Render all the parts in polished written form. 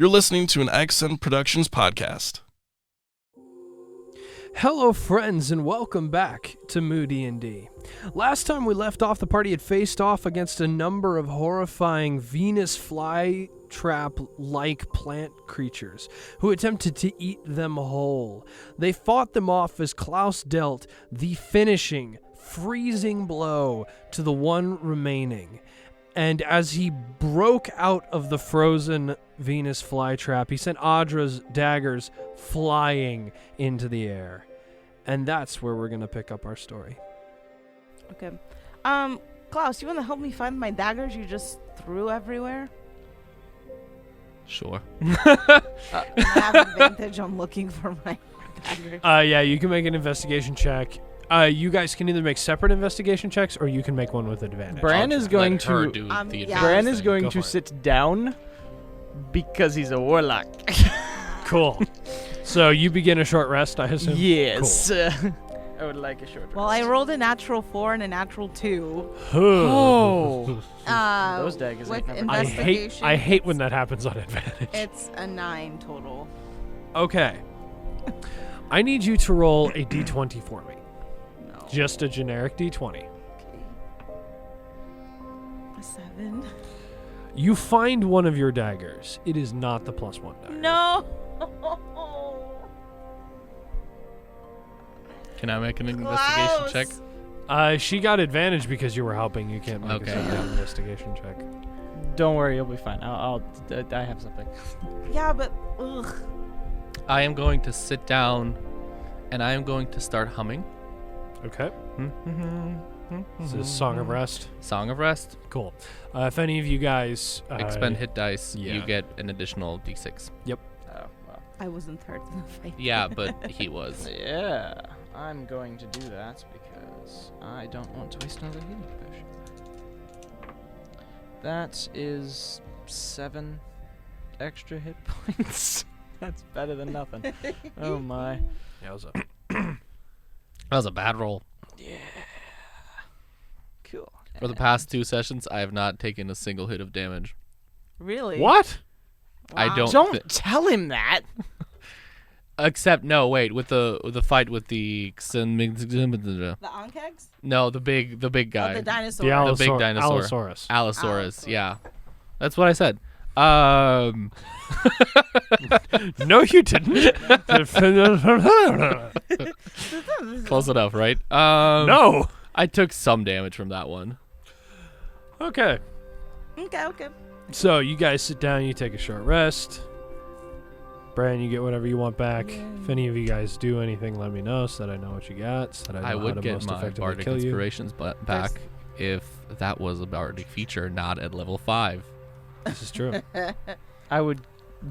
You're listening to an Accent Productions podcast. Hello friends and welcome back to Moody&D. Last time we left off, the party had faced off against a number of horrifying Venus flytrap-like plant creatures who attempted to eat them whole. They fought them off as Klaus dealt the finishing, freezing blow to the one remaining. And as he broke out of the frozen Venus flytrap, he sent Audra's daggers flying into the air. And that's where we're going to pick up our story. Okay. Klaus, you want to help me find my daggers you just threw everywhere? Sure. I have advantage on looking for my daggers. Yeah, you can make an investigation check. You guys can either make separate investigation checks or you can make one with advantage. Bran is going Let her to do the yeah. Bran advantage is thing. going Go to for it. sit down because he's a warlock. Cool. So you begin a short rest, I assume? Yes. I would like a short rest. Well, I rolled a natural 4 and a natural 2. Oh. Those daggers with ain't never- investigation. I hate when that happens on advantage. It's a 9 total. Okay. I need you to roll a d20 for me. No. Just a generic d20. Okay. A 7. You find one of your daggers. It is not the +1 dagger. No. Can I make an investigation check? She got advantage because you were helping. You can't make Okay. a separate investigation check. Don't worry, you'll be fine. I have something. Yeah, but ugh. I am going to sit down and I am going to start humming. Okay. This is Song of Rest. Song of Rest. Cool. If any of you guys... Expend hit dice. yeah. You get an additional d6. Oh, well. I wasn't hurt in the fight. Yeah, but he was. Yeah, I'm going to do that because I don't want to waste another healing potion. That is 7 extra hit points. That's better than nothing. Oh my. Yeah, what's up? That was a bad roll. Yeah. Cool. For the past 2 sessions, I have not taken a single hit of damage. Really? What? I Wow. don't. Don't tell him that. Except no, wait. With the fight with the The Onkegs? no, the big guy. Oh, the dinosaur. The The big dinosaur. Allosaurus. Allosaurus. Allosaurus. Yeah, that's what I said. No, you didn't. Close enough, right? No. I took some damage from that one. Okay. Okay. So you guys sit down. You take a short rest. Bran, you get whatever you want back. If any of you guys do anything, let me know so that I know what you got. So that I I know how would to get most my effectively bardic kill you. inspirations back if that was a bardic feature, not at level 5. This is true. I would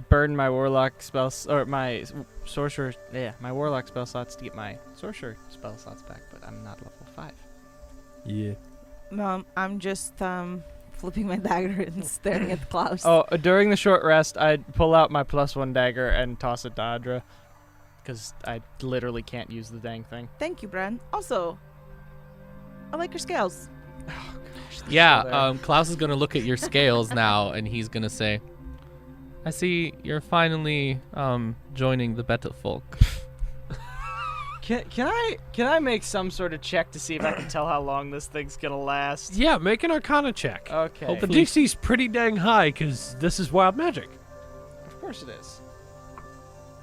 burn my warlock spells or my sorcerer. Yeah, my warlock spell slots to get my sorcerer spell slots back, but I'm not level 5. Yeah. No, I'm just flipping my dagger and staring at Klaus. Oh, during the short rest, I'd pull out my +1 dagger and toss it to Audra, because I literally can't use the dang thing. Thank you, Bran. Also, I like your scales. Oh gosh. Yeah, Klaus is gonna look at your scales now, and he's gonna say, "I see you're finally joining the better folk." Can I make some sort of check to see if I can tell how long this thing's gonna last? Yeah, make an Arcana check. Okay. The DC's pretty dang high because this is wild magic. Of course it is.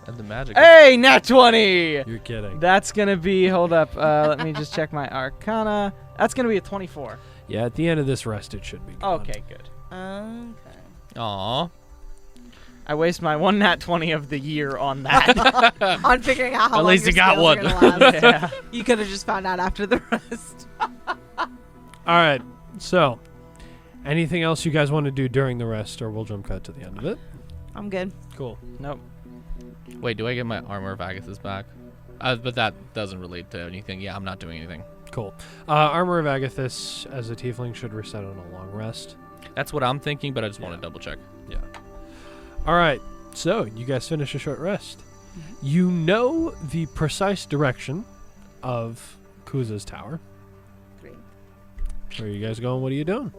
And the magic. Hey, nat 20! You're kidding. That's gonna be, hold up, let me just check my Arcana. That's gonna be a 24. Yeah, at the end of this rest, it should be gone. Okay, good. Okay. Aw. I waste my 1 nat 20 of the year on that. On figuring out how At long least your you got scales one. are gonna last. Yeah. You could have just found out after the rest. All right. So, anything else you guys want to do during the rest, or we'll jump cut to the end of it? I'm good. Cool. Nope. Wait, do I get my armor of Agathis back? But that doesn't relate to anything. Yeah, I'm not doing anything. Cool. Armor of Agathis as a tiefling should reset on a long rest. That's what I'm thinking, but I just want to double check. Yeah. All right. So, you guys finish a short rest. You know the precise direction of Kuza's tower. Great. Where are you guys going? What are you doing?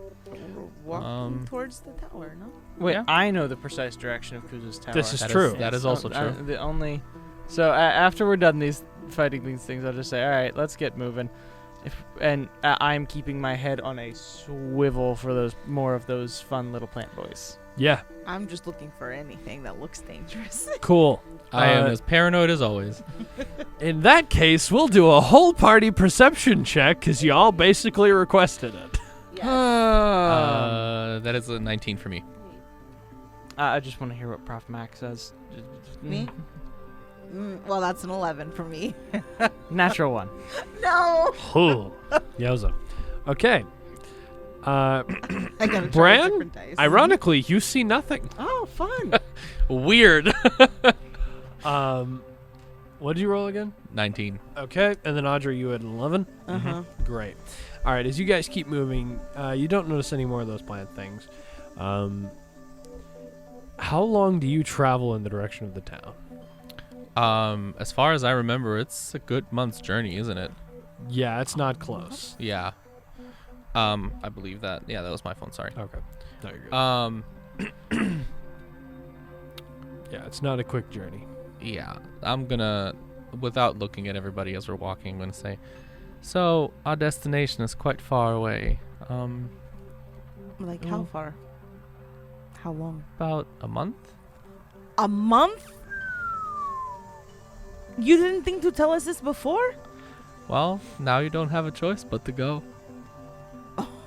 walking towards the tower, no? Wait, Yeah. I know the precise direction of Kuz's tower. This is That true. that is also true. The only. So after we're done fighting these things, I'll just say, all right, let's get moving. I'm keeping my head on a swivel for more of those fun little plant boys. Yeah, I'm just looking for anything that looks dangerous. cool. I am as paranoid as always. In that case, we'll do a whole party perception check because y'all basically requested it. That is a 19 for me. I just want to hear what Prof. Mac says. Me? Well, that's an 11 for me. Natural one. No! Cool. Yowza. Okay. I gotta try Bran, different dice. ironically, you see nothing. Oh, fun. Weird. What did you roll again? 19. Okay, and then Audrey, you had an 11. Uh-huh. Great. All right, as you guys keep moving, you don't notice any more of those plant things. How long do you travel in the direction of the town? As far as I remember, it's a good month's journey, isn't it? Yeah, it's not close. Yeah. I believe that. Yeah, that was my phone. Sorry. Okay. No, you're good. Yeah, it's not a quick journey. Yeah. I'm gonna, without looking at everybody as we're walking, I'm gonna say, so our destination is quite far away. Like, how far? How long? About a month. A month? You didn't think to tell us this before? Well, now you don't have a choice but to go.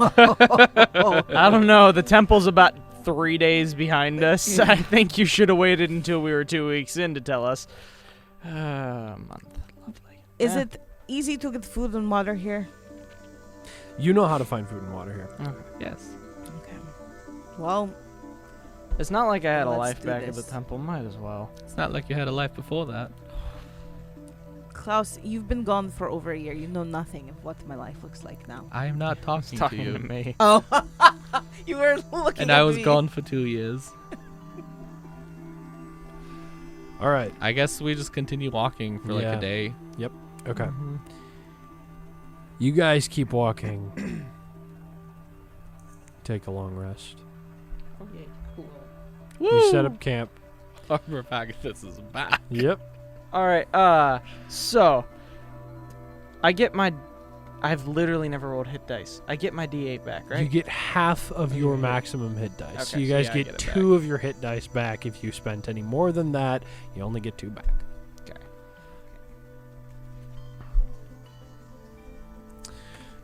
I don't know. The temple's about 3 days behind us. I think you should have waited until we were 2 weeks in to tell us. A month. Lovely. Is it easy to get food and water here? You know how to find food and water here. Okay. Yes. Okay. Well, It's not like I had a Let's life do back at this. the temple. Might as well. It's not like you had a life before that. Klaus, you've been gone for over a year. You know nothing of what my life looks like now. I am not talking, Talking to you. to me. Oh, you were looking And at I was me. gone for 2 years. All right. I guess we just continue walking for like Yeah. a day. Okay. Mm-hmm. You guys keep walking. Take a long rest. Okay, cool. You set up camp. Armor packet, this is bad. Yep. All right. So I've literally never rolled hit dice. I get my D8 back, right? You get half of your maximum hit dice. So Okay, you so guys yeah, I get get it 2 of your hit dice back. If you spent any more than that, you only get 2 back. Okay.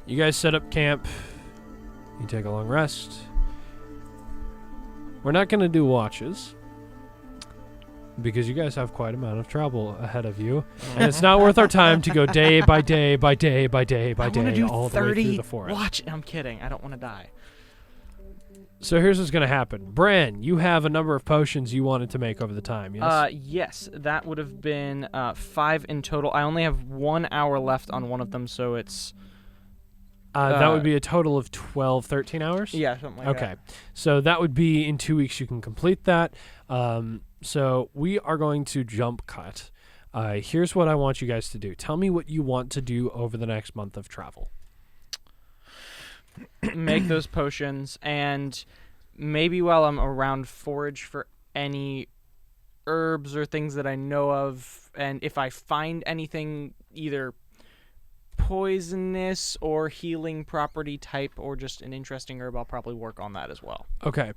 You guys set up camp. You take a long rest. We're not going to do watches because you guys have quite a amount of travel ahead of you, and it's not worth our time to go day by day by day by day by I want to day do all the way 30 through the forest. Watch. I'm kidding. I don't want to die. So here's what's going to happen. Bran, you have a number of potions you wanted to make over the time, yes? Yes, that would have been 5 in total. I only have 1 hour left on one of them, so it's That would be a total of 12, 13 hours? yeah, something like Okay. So that would be in 2 weeks you can complete that. So we are going to jump cut. Here's what I want you guys to do. Tell me what you want to do over the next month of travel. that. Make those potions, and maybe while I'm around, forage for any herbs or things that I know of, and if I find anything either poisonous or healing property type or just an interesting herb, I'll probably work on that as well. Okay.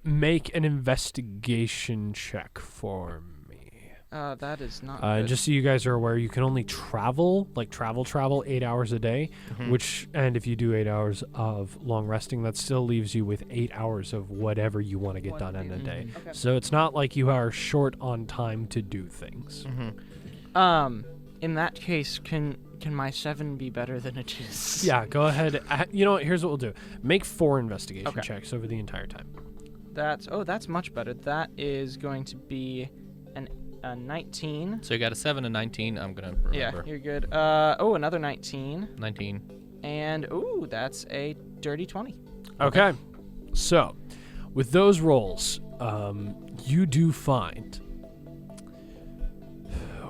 Make an investigation check for me. That is not And good. just so you guys are aware, you can only travel 8 hours a day, and if you do 8 hours of long resting, that still leaves you with 8 hours of whatever you want to get done in a day. Okay. So it's not like you are short on time to do things. In that case, can my 7 be better than it is? Yeah, go ahead. You know what? Here's what we'll do. Make 4 investigation Okay. checks over the entire time. That's much better. That is going to be a 19. So you got a 7 and 19. I'm gonna remember. Yeah, you're good. Another 19. 19. And that's a dirty 20. Okay. So, with those rolls, you do find,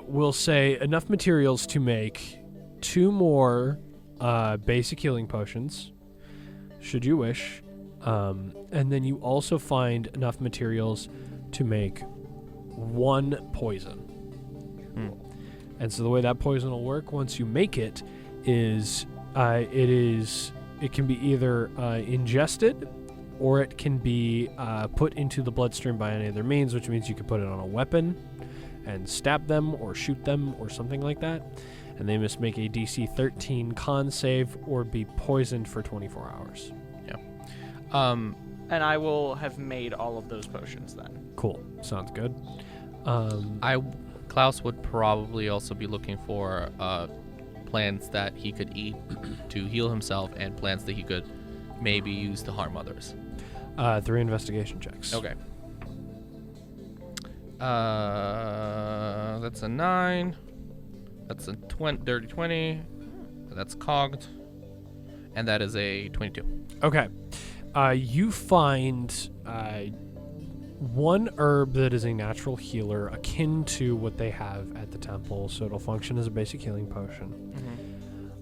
we'll say, enough materials to make 2 more basic healing potions, should you wish, And then you also find enough materials to make 1 poison. And so the way that poison will work once you make it is it can be either ingested or it can be put into the bloodstream by any other means, which means you can put it on a weapon and stab them or shoot them or something like that. And they must make a DC 13 con save or be poisoned for 24 hours. And I will have made all of those potions then. Cool. Sounds good. Klaus would probably also be looking for plants that he could eat to heal himself and plants that he could maybe use to harm others. 3 investigation checks. Okay. That's a 9. That's a dirty 20. That's cogged. And that is a 22. Okay. You find 1 herb that is a natural healer akin to what they have at the temple, so it'll function as a basic healing potion.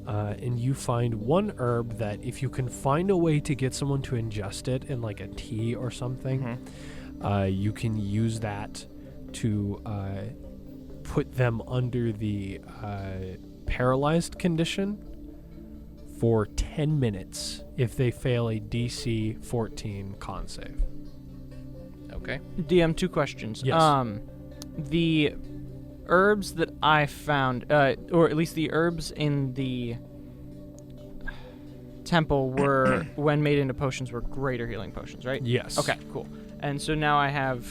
And you find 1 herb that if you can find a way to get someone to ingest it in like a tea or something, you can use that to put them under the paralyzed condition for 10 minutes if they fail a DC 14 con save. Okay. DM, 2 questions. Yes. The herbs that I found, or at least the herbs in the temple were, when made into potions, were greater healing potions, right? Yes. Okay, cool. And so now I have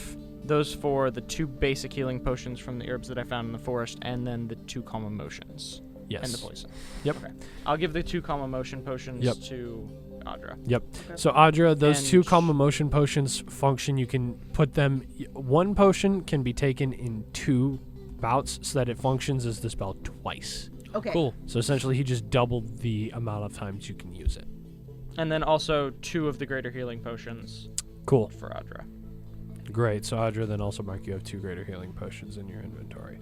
those for the 2 basic healing potions from the herbs that I found in the forest, and then the 2 calm emotions. Yes. And the poison. Yep. Okay. I'll give the 2 calm emotion potions to Audra. Yep. So Audra, those And 2 calm emotion potions function. You can put them. 1 potion can be taken in 2 bouts, so that it functions as the spell twice. Okay. Cool. So essentially, he just doubled the amount of times you can use it. And then also 2 of the greater healing potions Cool. for Audra. Great. So Audra, then also mark you have 2 greater healing potions in your inventory.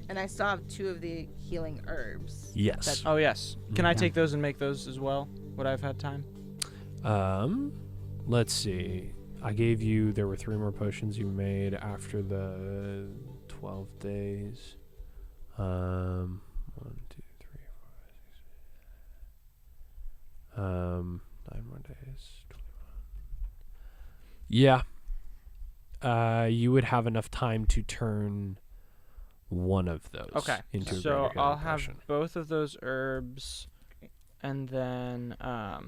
And I still have 2 of the healing herbs. Yes. Oh, yes. Can I Mhm. take those and make those as well? Would I have had time? Let's see. I gave you. There were 3 more potions you made after the 12 days. 1, 2, 3, 4, 5, 6. 9 more days. 21. Yeah. You would have enough time to turn 1 of those. Okay. Into a So greater I'll healing have potion. both of those herbs, and then I'll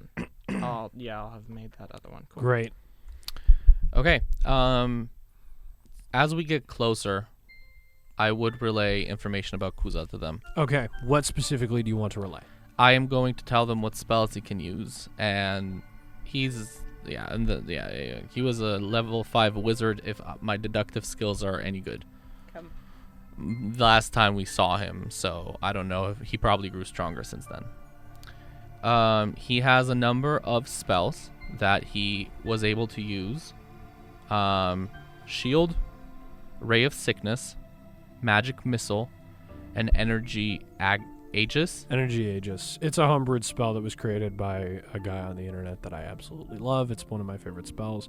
have made that other one. Cool. Great. Okay. As we get closer, I would relay information about Kuza to them. Okay. What specifically do you want to relay? I am going to tell them what spells he can use, and he was a level 5 wizard. If my deductive skills are any good. Last time we saw him, so I don't know if he probably grew stronger since then. He has a number of spells that he was able to use. Shield, Ray of Sickness, Magic Missile, and Energy Aegis. Energy Aegis. It's a homebrewed spell that was created by a guy on the internet that I absolutely love. It's one of my favorite spells.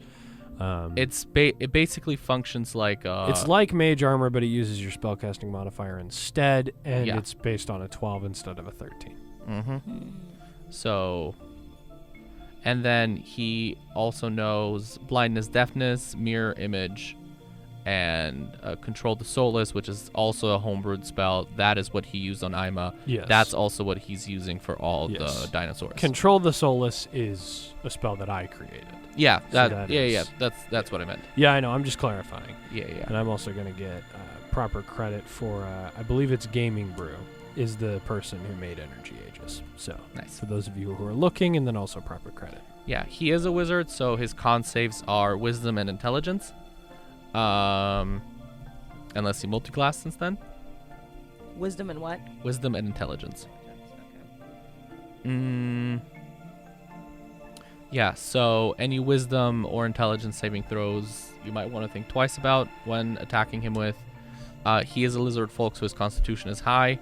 It basically functions like it's like Mage Armor, but it uses your spellcasting modifier instead, and Yeah. it's based on a 12 instead of a 13. So, and then he also knows Blindness, Deafness, Mirror Image, and Control the Soulless, which is also a homebrewed spell. That is what he used on Ima. Yes. That's also what he's using for all Yes. the dinosaurs. Control the Soulless is a spell that I created. Yeah, So that is- that's what I meant. Yeah, I know. I'm just clarifying. Yeah. And I'm also going to get proper credit for, I believe it's Gaming Brew is the person who made Energy Aegis. So Nice. for those of you who are looking, and then also proper credit. Yeah, he is a wizard, so his con saves are Wisdom and Intelligence. Unless he multiclassed since then. Wisdom and what? Wisdom and Intelligence. Okay. Yeah, so any wisdom or intelligence saving throws you might want to think twice about when attacking him with. He is a lizard folk, so his constitution is high,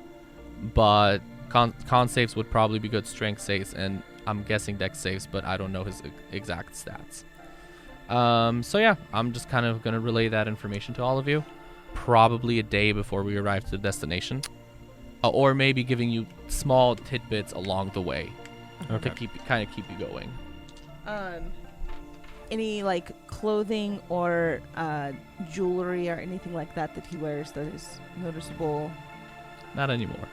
but con saves would probably be good strength saves, and I'm guessing dex saves, but I don't know his exact stats. So yeah, I'm just kind of going to relay that information to all of you. Probably a day before we arrive to the destination. Or maybe giving you small tidbits along the way to keep you going. Any like clothing or jewelry or anything like that he wears that is noticeable? Not anymore.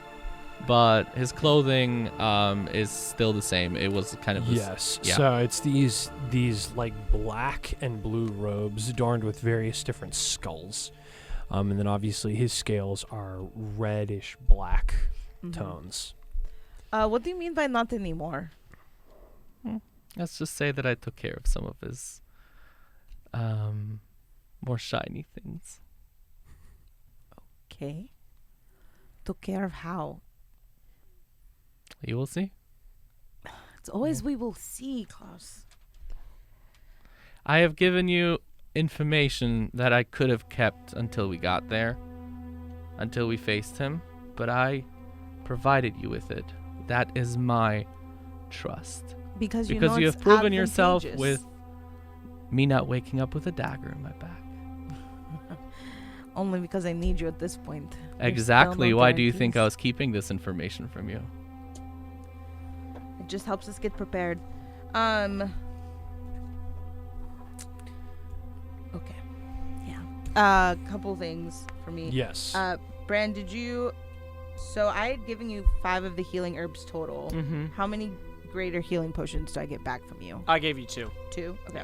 But his clothing is still the same. It was kind of Yes. Yeah. So it's these like black and blue robes adorned with various different skulls. And then obviously his scales are reddish black tones. What do you mean by not anymore? Let's just say that I took care of some of his more shiny things. Okay. Took care of how? You will see. It's always we will see, Klaus. I have given you information that I could have kept until we got there, until we faced him, but I provided you with it. That is my trust. Because you have proven yourself with me not waking up with a dagger in my back. Only because I need you at this point. Exactly. Why do you think I was keeping this information from you? It just helps us get prepared. Okay. Yeah. Couple things for me. Yes. Bran, did you... So I had given you 5 of the healing herbs total. Mm-hmm. How many greater healing potions do I get back from you? I gave you 2. 2? Okay.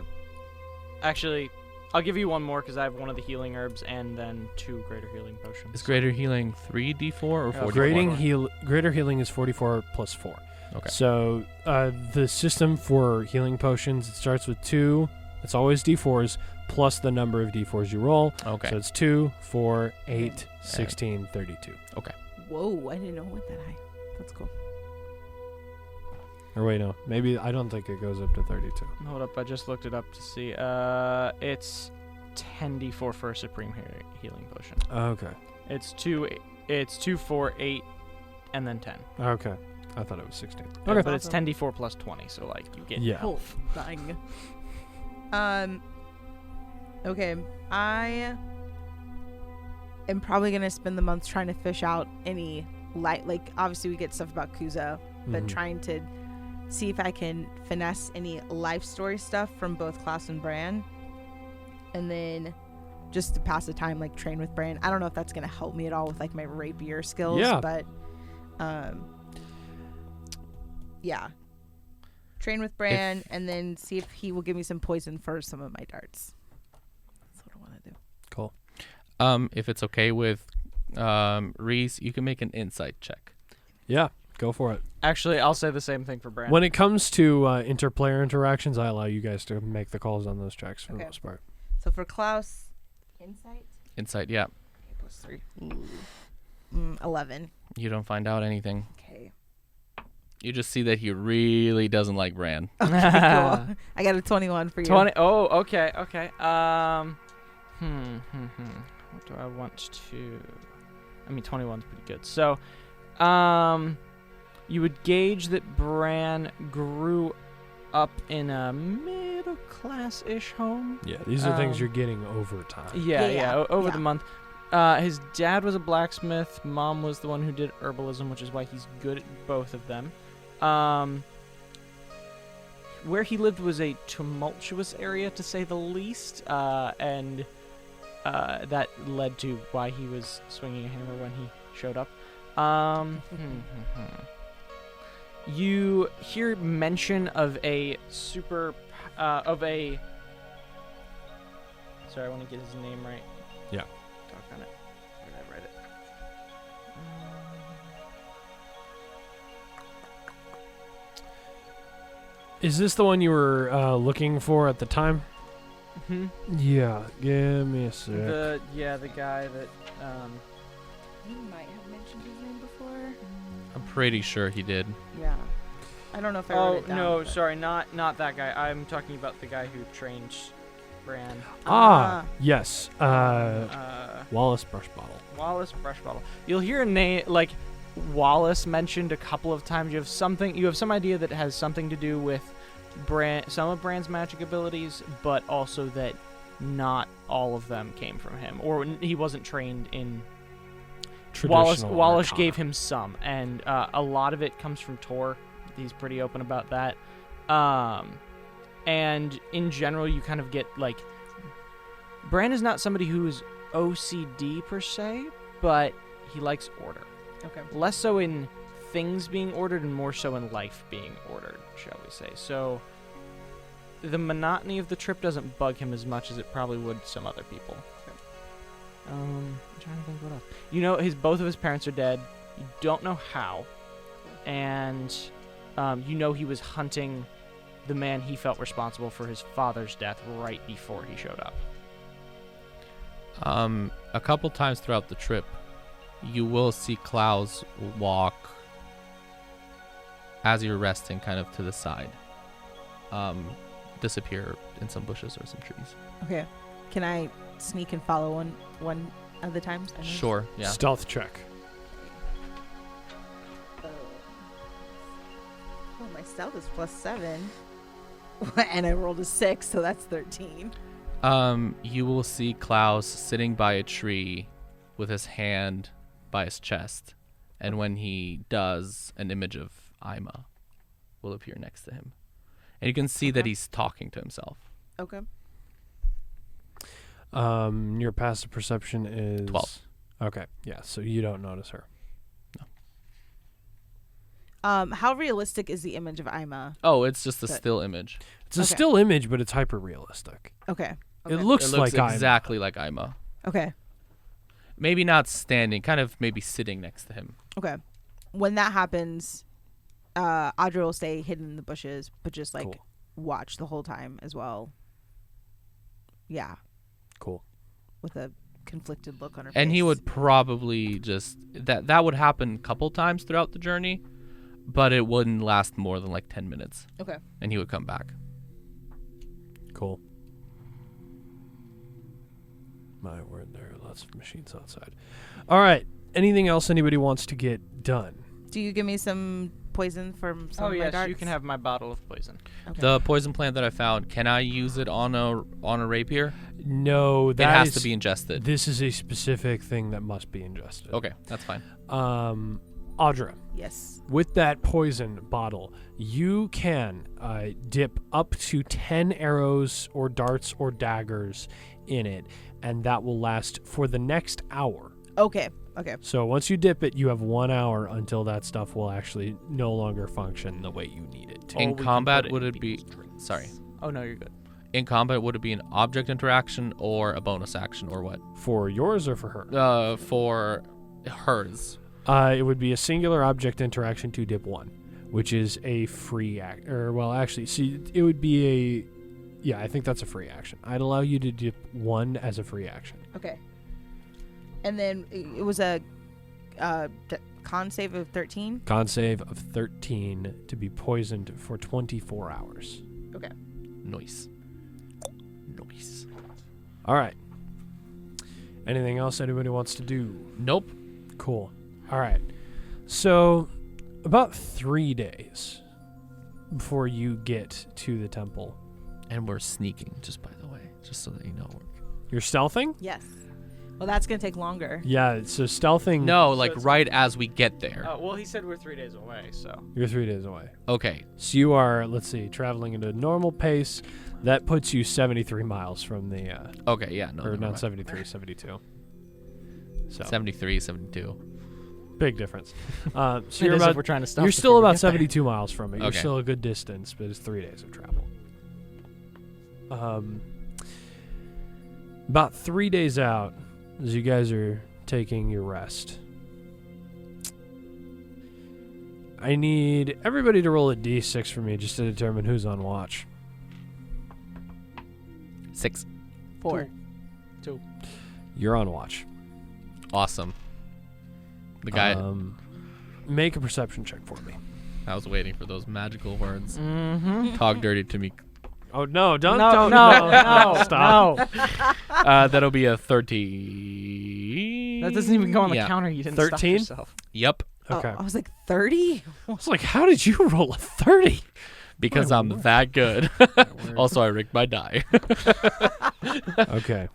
Actually, I'll give you one more because I have one of the healing herbs and then 2 greater healing potions. Is greater healing 3d4 or 4d4? Greater healing is 44 plus 4. Okay. So the system for healing potions, it starts with 2. It's always d4s plus the number of d4s you roll. Okay. So it's 2, 4, 8, 16, 32. Okay. Whoa, I didn't know it went that high. That's cool. Or wait, no. Maybe, I don't think it goes up to 32. Hold up, I just looked it up to see. It's 10d4 for a supreme healing potion. Okay. It's 2, 4, 8, and then 10. Okay. I thought it was 16. Okay, Okay. but it's 10d4 plus 20, so like you get Yeah. health. Dang. Okay. I am probably going to spend the month trying to fish out any like obviously we get stuff about Kuza, but trying to see if I can finesse any life story stuff from both Klaus and Bran. And then just to pass the time, like train with Bran. I don't know if that's going to help me at all with like my rapier skills, but yeah. Train with Bran and then see if he will give me some poison for some of my darts. That's what I want to do. Cool. If it's okay with Reese, you can make an insight check. Yeah, go for it. Actually, I'll say the same thing for Bran. When it comes to interplayer interactions, I allow you guys to make the calls on those checks for the most part. So for Klaus, insight? Insight, yeah. Okay, +3. 11. You don't find out anything. Okay. You just see that he really doesn't like Bran. Okay, cool. I got a 21 for you. 20. Oh, okay. What do I want to... I mean, 21's pretty good. So, you would gauge that Bran grew up in a middle-class-ish home. Yeah, these are things you're getting over time. Yeah, over the month. His dad was a blacksmith. Mom was the one who did herbalism, which is why he's good at both of them. Where he lived was a tumultuous area, to say the least, and that led to why he was swinging a hammer when he showed up. You hear mention of a Sorry, I want to get his name right. Yeah. Talk on it. Where did I write it? Is this the one you were looking for at the time? Mm-hmm. Yeah, give me a sec. The guy that You might have mentioned his name before. I'm pretty sure he did. Yeah. I don't know if I wrote it down. no, but- sorry, not that guy. I'm talking about the guy who trained Bran. Yes. Wallace Brushbottle. Wallace Brushbottle. You'll hear a name like Wallace mentioned a couple of times. You have some idea that has something to do with some of Bran's magic abilities, but also that not all of them came from him, or he wasn't trained in. Wallace arcana. gave him some, and a lot of it comes from Tor. He's pretty open about that. And in general, you kind of get like, Bran is not somebody who is OCD per se, but he likes order. Okay. Less so in things being ordered and more so in life being ordered, shall we say. So the monotony of the trip doesn't bug him as much as it probably would some other people. I'm trying to think what else. You know, both of his parents are dead. You don't know how. And you know he was hunting the man he felt responsible for his father's death right before he showed up. A couple times throughout the trip, you will see Klaus walk as you're resting kind of to the side. Disappear in some bushes or some trees. Okay. Can I sneak and follow one of the times? Sure, yeah. Stealth check. Oh, my stealth is +7. And I rolled a 6, so that's 13. You will see Klaus sitting by a tree with his hand by his chest. And when he does, an image of Ima will appear next to him. And you can see that he's talking to himself. Okay. Your passive perception is 12. Okay, yeah, so you don't notice her. How realistic is the image of Ima? Oh, it's just a still image. It's a still image, but it's hyper realistic. Okay. It looks like exactly like Ima. Okay. Maybe not standing, kind of maybe sitting next to him. Okay. When that happens, Audrey will stay hidden in the bushes, but just like watch the whole time as well. Yeah. Cool. With a conflicted look on her face. And he would probably just that would happen a couple times throughout the journey, but it wouldn't last more than like 10 minutes. Okay. And he would come back. Cool. My word, there are lots of machines outside. All right. Anything else anybody wants to get done? Do you give me some poison from some of my yes, darts? you can have my bottle of poison. Okay. The poison plant that I found, can I use it on a rapier? No, It has to be ingested. This is a specific thing that must be ingested. Okay, that's fine. Audra. Yes. With that poison bottle, you can dip up to 10 arrows or darts or daggers in it, and that will last for the next hour. Okay. Okay. So once you dip it, you have 1 hour until that stuff will actually no longer function the way you need it to. In combat, would it be... Sorry. Oh, no, you're good. In combat, would it be an object interaction or a bonus action or what? For yours or for her? For hers. It would be a singular object interaction to dip 1, which is a free act. Or, well, actually, see, it would be a... Yeah, I think that's a free action. I'd allow you to dip 1 as a free action. Okay. And then it was a con save of 13? Con save of 13 to be poisoned for 24 hours. Okay. Nice. All right. Anything else anybody wants to do? Nope. Cool. All right. So, about 3 days before you get to the temple. And we're sneaking, just by the way, just so that you know. You're stealthing? Yes. Well, that's going to take longer. Yeah, so stealthing... No, like right as we get there. Well, he said we're 3 days away, so... You're 3 days away. Okay. So you are, let's see, traveling at a normal pace. That puts you 73 miles from the... Okay, yeah. No, or never not mind. 73, 72. So 73, 72. big difference. So It you're is about... if we're trying to stop You're before still we about get there. 72 miles from it. You're Okay. still a good distance, but it's 3 days of travel. About 3 days out, as you guys are taking your rest, I need everybody to roll a d6 for me just to determine who's on watch. 6. 4. 2. You're on watch. Awesome. The guy... Make a perception check for me. I was waiting for those magical words. Mm-hmm. Talk dirty to me. Oh, no, don't. No, Stop. no. That'll be a 13. That doesn't even go on the Yeah. counter. You didn't 13? stop yourself. Yep. Okay. I was like 30. I was like, how did you roll a 30? Because My I'm word. that good. word. Also, I rigged my die. Okay.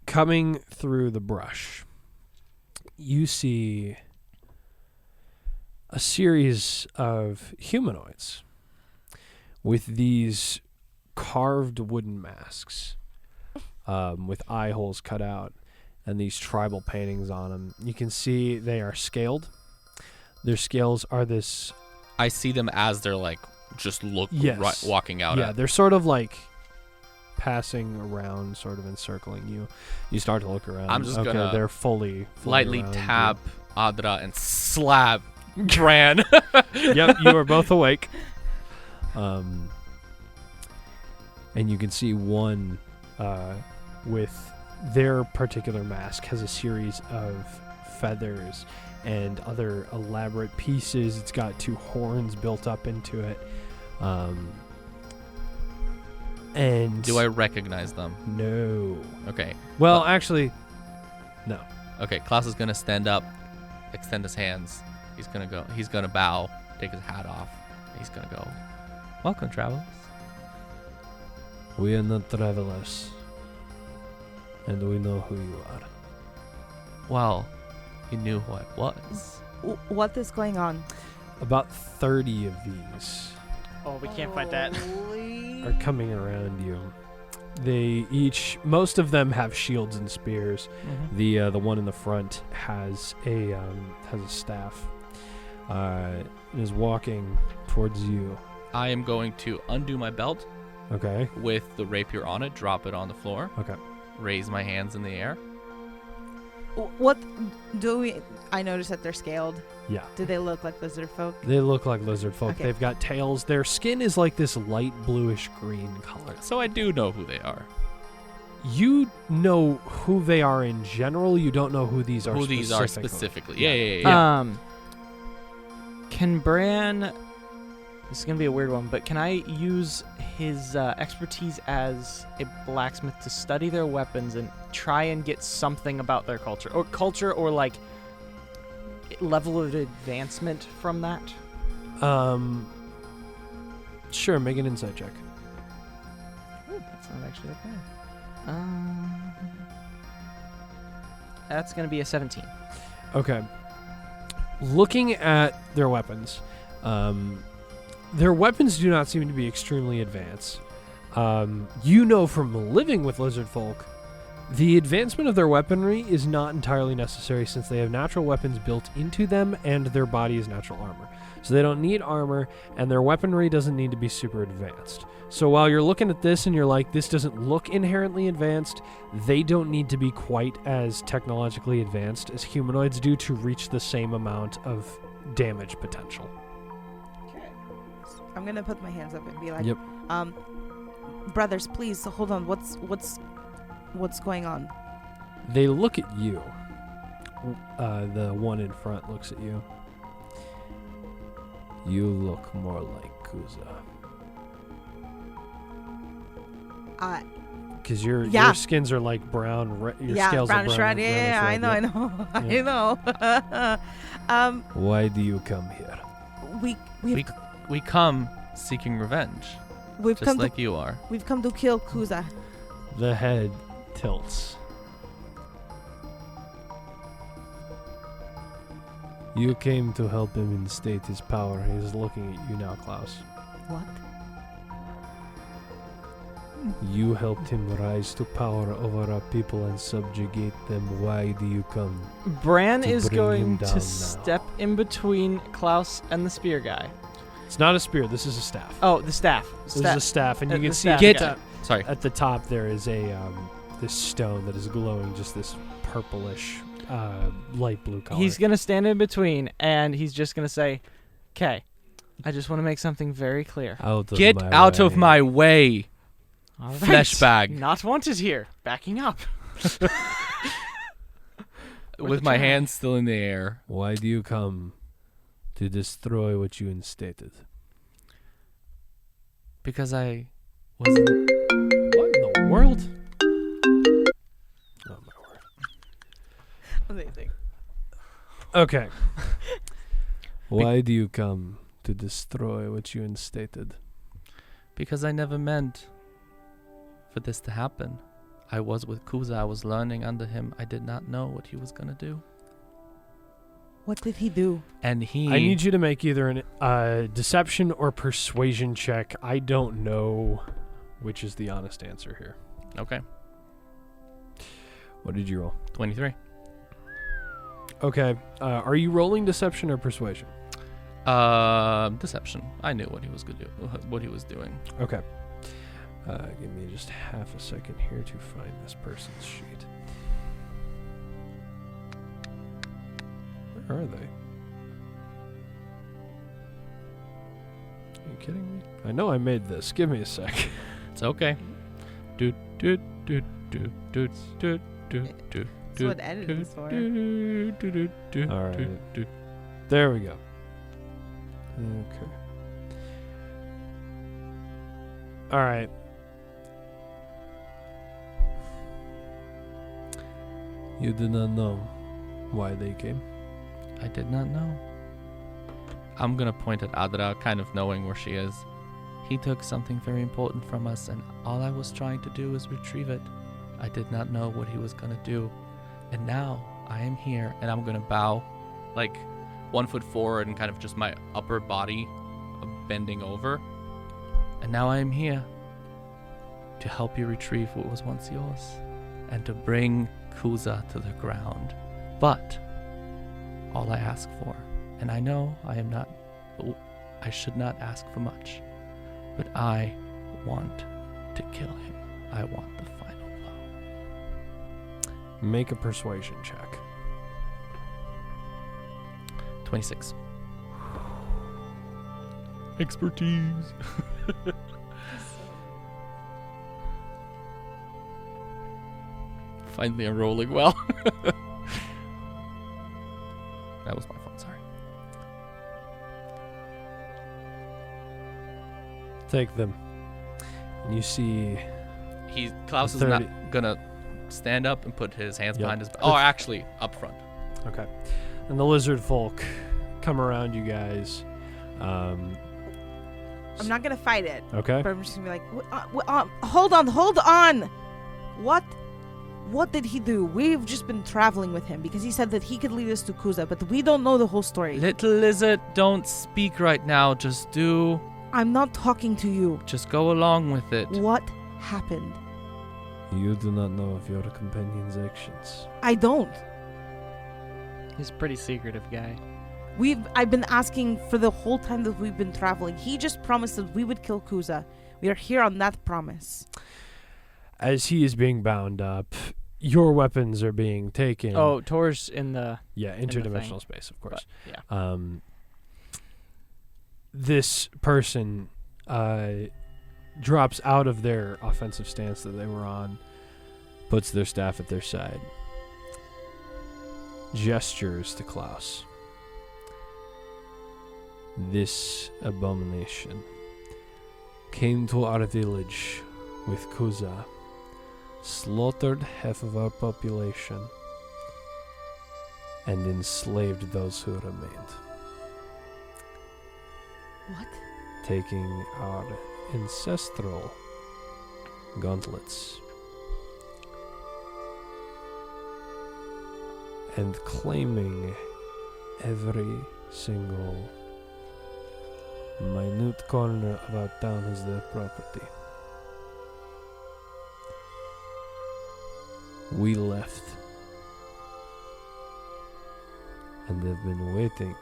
Coming through the brush, you see a series of humanoids with these carved wooden masks with eye holes cut out and these tribal paintings on them. You can see they are scaled. Their scales are this... I see them as they're like just Yes. walking out. Yeah, they're sort of like passing around, sort of encircling you. You start to look around. I'm just gonna they're fully lightly around you. tap Adra and slap Bran. Yep, you are both awake. And you can see one with their particular mask has a series of feathers and other elaborate pieces. It's got 2 horns built up into it. And Do I recognize them? No. Okay. Well, actually, no. Okay, Klaus is gonna stand up, extend his hands. He's gonna bow, take his hat off. He's gonna go, "Welcome, travelers." We are not travelers, and we know who you are. Well, he knew who I was. What is going on? About 30 of these Oh, we can't fight that. are coming around you. They each, most of them have shields and spears. Mm-hmm. The one in the front has a staff. And is walking towards you. I am going to undo my belt Okay. with the rapier on it, drop it on the floor, Okay. raise my hands in the air. What do we? I noticed that they're scaled. Yeah. Do they look like lizard folk? They look like lizard folk. Okay. They've got tails. Their skin is like this light bluish green color. So I do know who they are. You know who they are in general. You don't know who these are. Who these are specifically. Yeah. Yeah. Can Bran... This is going to be a weird one, but can I use his expertise as a blacksmith to study their weapons and try and get something about their culture? Or like level of advancement from that? Sure, make an insight check. Ooh, that's not actually that bad. That's going to be a 17. Okay. Looking at their weapons, their weapons do not seem to be extremely advanced. You know from living with lizard folk, the advancement of their weaponry is not entirely necessary since they have natural weapons built into them and their body is natural armor. So they don't need armor, and their weaponry doesn't need to be super advanced. So while you're looking at this and you're like, this doesn't look inherently advanced, they don't need to be quite as technologically advanced as humanoids do to reach the same amount of damage potential. Okay. I'm gonna put my hands up and be like, Yep. Brothers, please hold on. What's going on? They look at you. The one in front looks at you. You look more like Kuza. Because your skins are like brown. Your scales are brownish brown. red. Yeah, I know. Yeah. I know. Why do you come here? We come seeking revenge, We've just come like you are. We've come to kill Kuza. The head tilts. You came to help him instate his power. He's looking at you now, Klaus. What? You helped him rise to power over our people and subjugate them. Why do you come? Bran To is bring him going down to now. step in between Klaus and the spear guy. It's not a spear. This is a staff. Oh, the staff. This is a staff, and you The can see staff at guy. Sorry. the top there is a this stone that is glowing, just this purplish, light blue color. He's going to stand in between, and he's just going to say, "Okay, I just want to make something very clear. Get out of my way, All right. flesh bag. Not wanted here. Backing up." With my hands still in the air. Why do you come to destroy what you instated? Because I wasn't. What in the world? Oh my word! Amazing. Okay. Why do you come to destroy what you instated? Because I never meant for this to happen. I was with Kuza. I was learning under him. I did not know what he was going to do. What did he do? And he... I need you to make either a deception or persuasion check. I don't know which is the honest answer here. Okay. What did you roll? 23. Okay. Are you rolling deception or persuasion? Deception. I knew what he was going to do, what he was doing. Okay. Give me just half a second here to find this person's sheet. Where are they? Are you kidding me? I know I made this. Give me a sec. It's okay. Do do do do do do do do. That's what editing is for. All right. There we go. Okay. All right. You did not know why they came. I did not know. I'm gonna point at Adra, kind of knowing where she is. He took something very important from us, and all I was trying to do was retrieve it. I did not know what he was gonna do. And now I am here, and I'm gonna bow, like 1 foot forward and kind of just my upper body bending over. And now I am here to help you retrieve what was once yours and to bring Kuza to the ground. But all I ask for, and I know I should not ask for much, but I want to kill him. I want the final blow. Make a persuasion check. 26. Expertise. Finally, I'm rolling well. That was my fault, sorry. Take them. And you see... Klaus is 30. not gonna stand up and put his hands Yep. behind his back. Oh, actually, up front. Okay. And the lizard folk come around you guys. I'm not gonna fight it, Okay. but I'm just gonna be like, hold on. What did he do? We've just been traveling with him because he said that he could lead us to Kuza, but we don't know the whole story. Little lizard, don't speak right now. Just I'm not talking to you. Just go along with it. What happened? You do not know of your companion's actions. I don't. He's a pretty secretive guy. I've been asking for the whole time that we've been traveling. He just promised that we would kill Kuza. We are here on that promise. As he is being bound up, your weapons are being taken. Oh, Tor's in the... Yeah, the interdimensional thing. space, of course. But, yeah. This person drops out of their offensive stance that they were on, puts their staff at their side, gestures to Klaus. This abomination came to our village with Kuza, slaughtered half of our population, and enslaved those who remained, What? taking our ancestral gauntlets and claiming every single minute corner of our town as their property. We left and have been waiting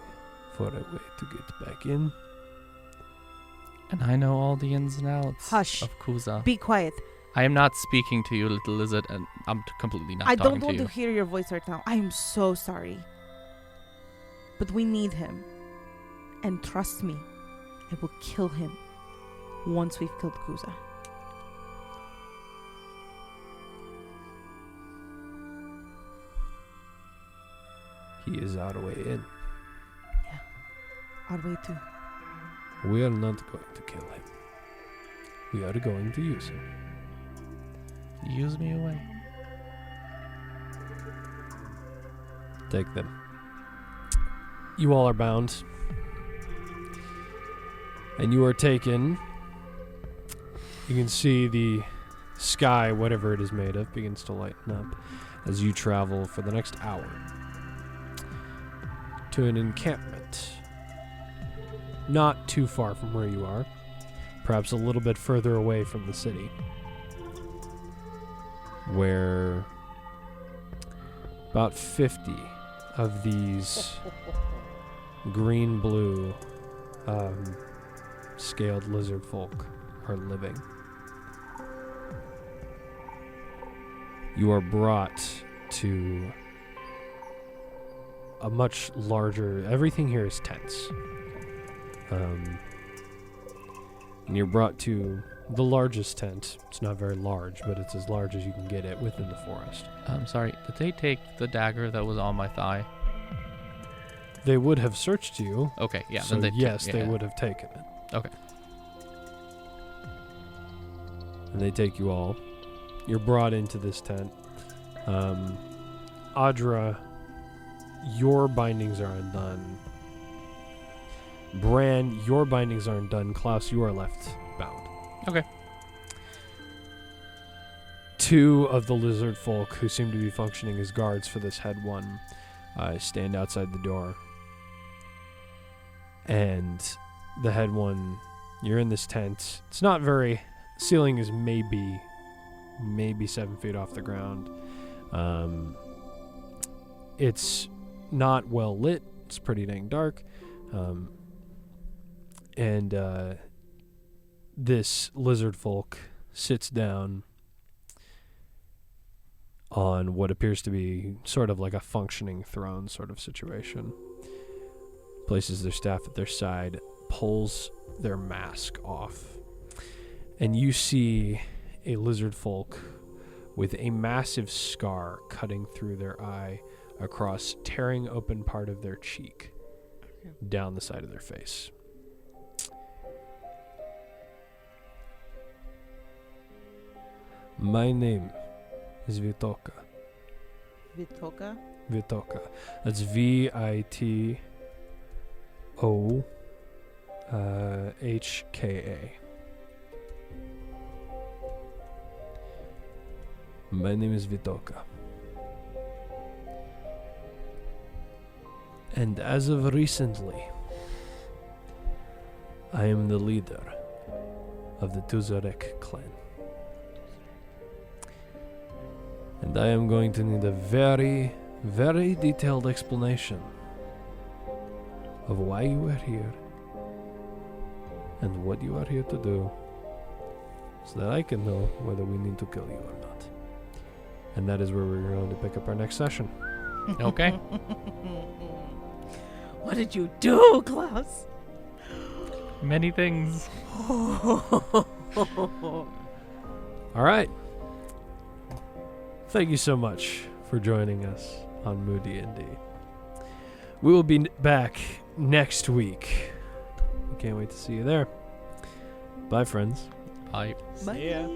for a way to get back in. And I know all the ins and outs Hush. of Kuza. Be quiet. I am not speaking to you, little lizard, and I'm completely not I talking don't want to to hear your voice right now. I am so sorry. But we need him. And trust me, I will kill him once we've killed Kuza. He is our way in. Our way too. We are not going to kill him. We are going to use him. Use me away. Take them. you all are bound. And you are taken. You can see the sky, whatever it is made of, begins to lighten up as you travel for the next hour to an encampment not too far from where you are, perhaps a little bit further away from the city, where about 50 of these green-blue scaled lizard folk are living. You are brought to a much larger... Everything here is tents. And you're brought to the largest tent. It's not very large, but it's as large as you can get it within the forest. I'm sorry, did they take the dagger that was on my thigh? They would have searched you. Okay, yeah. So then they would have taken it. Okay. And they take you all. You're brought into this tent. Audra, your bindings are undone. Bran, your bindings are undone. Klaus, you are left bound. Okay. Two of the lizard folk who seem to be functioning as guards for this head one stand outside the door. And the head one, you're in this tent. It's not very... Ceiling is maybe 7 feet off the ground. It's not well lit. It's pretty dang dark. And this lizard folk sits down on what appears to be sort of like a functioning throne sort of situation. Places their staff at their side, pulls their mask off. And you see a lizard folk with a massive scar cutting through their eye across, tearing open part of their cheek down the side of their face. My name is Vitoka. Vitoka? Vitoka. That's Vitohka. My name is Vitoka. And as of recently, I am the leader of the Tuzarek clan. And I am going to need a very, very detailed explanation of why you are here and what you are here to do, so that I can know whether we need to kill you or not. And that is where we're going to pick up our next session. Okay. What did you do, Klaus? Many things. All right. Thank you so much for joining us on Moody&D. We will be back next week. We can't wait to see you there. Bye, friends. Bye. See ya.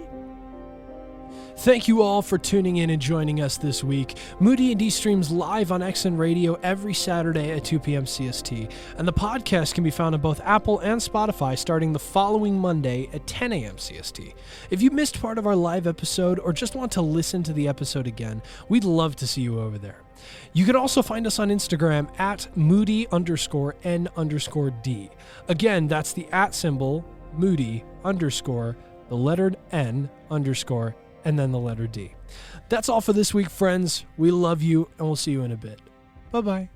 Thank you all for tuning in and joining us this week. Moody&D streams live on XN Radio every Saturday at 2 p.m. CST, and the podcast can be found on both Apple and Spotify starting the following Monday at 10 a.m. CST. If you missed part of our live episode or just want to listen to the episode again, we'd love to see you over there. You can also find us on Instagram at Moody_N_D. Again, that's the @ symbol, Moody_ the letter N_ and then the letter D. That's all for this week, friends. We love you, and we'll see you in a bit. Bye-bye.